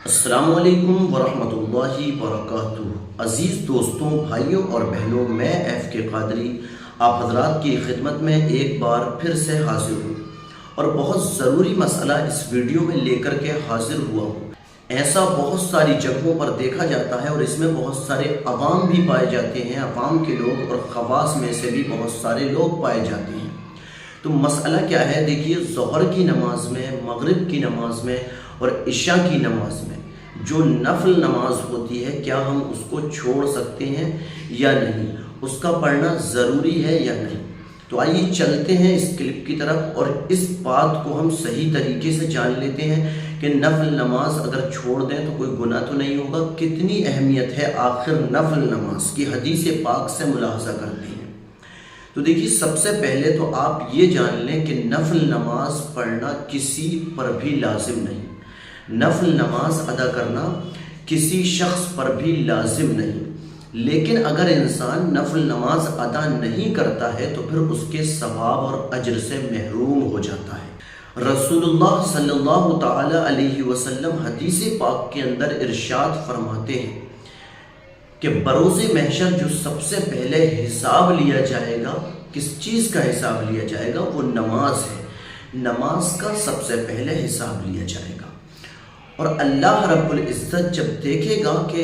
السلام علیکم ورحمۃ اللہ وبرکاتہ۔ عزیز دوستوں، بھائیوں اور بہنوں، میں ایف کے قادری آپ حضرات کی خدمت میں ایک بار پھر سے حاضر ہوں اور بہت ضروری مسئلہ اس ویڈیو میں لے کر کے حاضر ہوا ہوں۔ ایسا بہت ساری جگہوں پر دیکھا جاتا ہے اور اس میں بہت سارے عوام بھی پائے جاتے ہیں، عوام کے لوگ اور خواص میں سے بھی بہت سارے لوگ پائے جاتے ہیں۔ تو مسئلہ کیا ہے؟ دیکھیے، ظہر کی نماز میں، مغرب کی نماز میں اور عشاء کی نماز میں جو نفل نماز ہوتی ہے، کیا ہم اس کو چھوڑ سکتے ہیں یا نہیں؟ اس کا پڑھنا ضروری ہے یا نہیں؟ تو آئیے چلتے ہیں اس کلپ کی طرف اور اس بات کو ہم صحیح طریقے سے جان لیتے ہیں کہ نفل نماز اگر چھوڑ دیں تو کوئی گناہ تو نہیں ہوگا۔ کتنی اہمیت ہے آخر نفل نماز کی، حدیث پاک سے ملاحظہ کرتے ہیں۔ تو دیکھیے، سب سے پہلے تو آپ یہ جان لیں کہ نفل نماز پڑھنا کسی پر بھی لازم نہیں، نفل نماز ادا کرنا کسی شخص پر بھی لازم نہیں۔ لیکن اگر انسان نفل نماز ادا نہیں کرتا ہے تو پھر اس کے ثواب اور اجر سے محروم ہو جاتا ہے۔ رسول اللہ صلی اللہ تعالی علیہ وسلم حدیث پاک کے اندر ارشاد فرماتے ہیں کہ بروز محشر جو سب سے پہلے حساب لیا جائے گا، کس چیز کا حساب لیا جائے گا؟ وہ نماز ہے۔ نماز کا سب سے پہلے حساب لیا جائے گا، اور اللہ رب العزت جب دیکھے گا کہ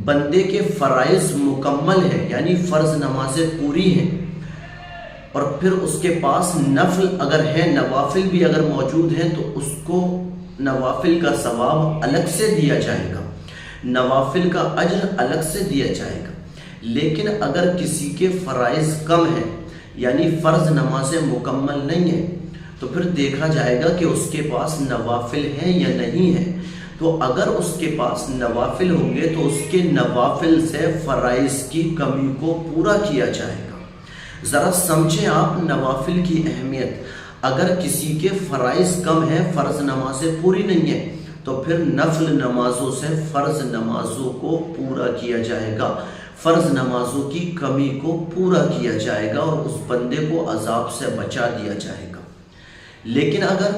بندے کے فرائض مکمل ہیں، یعنی فرض نمازیں پوری ہیں، اور پھر اس کے پاس نفل اگر ہے، نوافل بھی اگر موجود ہیں، تو اس کو نوافل کا ثواب الگ سے دیا جائے گا، نوافل کا اجر الگ سے دیا جائے گا۔ لیکن اگر کسی کے فرائض کم ہیں، یعنی فرض نمازیں مکمل نہیں ہیں، تو پھر دیکھا جائے گا کہ اس کے پاس نوافل ہیں یا نہیں ہیں۔ تو اگر اس کے پاس نوافل ہوں گے تو اس کے نوافل سے فرائض کی کمی کو پورا کیا جائے گا۔ ذرا سمجھیں آپ نوافل کی اہمیت۔ اگر کسی کے فرائض کم ہیں، فرض نمازیں پوری نہیں ہیں، تو پھر نفل نمازوں سے فرض نمازوں کو پورا کیا جائے گا، فرض نمازوں کی کمی کو پورا کیا جائے گا اور اس بندے کو عذاب سے بچا دیا جائے گا۔ لیکن اگر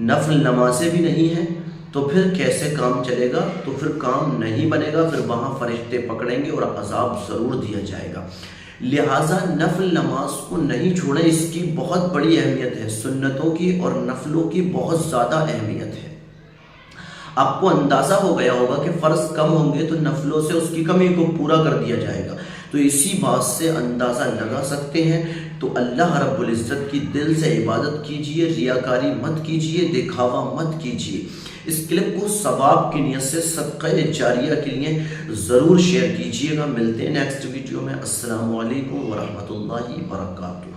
نفل نمازیں بھی نہیں ہیں تو پھر کیسے کام چلے گا؟ تو پھر کام نہیں بنے گا، پھر وہاں فرشتے پکڑیں گے اور عذاب ضرور دیا جائے گا۔ لہٰذا نفل نماز کو نہیں چھوڑیں، اس کی بہت بڑی اہمیت ہے، سنتوں کی اور نفلوں کی بہت زیادہ اہمیت ہے۔ آپ کو اندازہ ہو گیا ہوگا کہ فرض کم ہوں گے تو نفلوں سے اس کی کمی کو پورا کر دیا جائے گا، تو اسی بات سے اندازہ لگا سکتے ہیں۔ تو اللہ رب العزت کی دل سے عبادت کیجئے، ریاکاری مت کیجئے، دکھاوا مت کیجئے۔ اس کلپ کو ثواب کی نیت سے صدقہ جاریہ کے لیے ضرور شیئر کیجئے گا۔ ملتے ہیں نیکسٹ ویڈیو میں۔ السلام علیکم ورحمۃ اللہ وبرکاتہ۔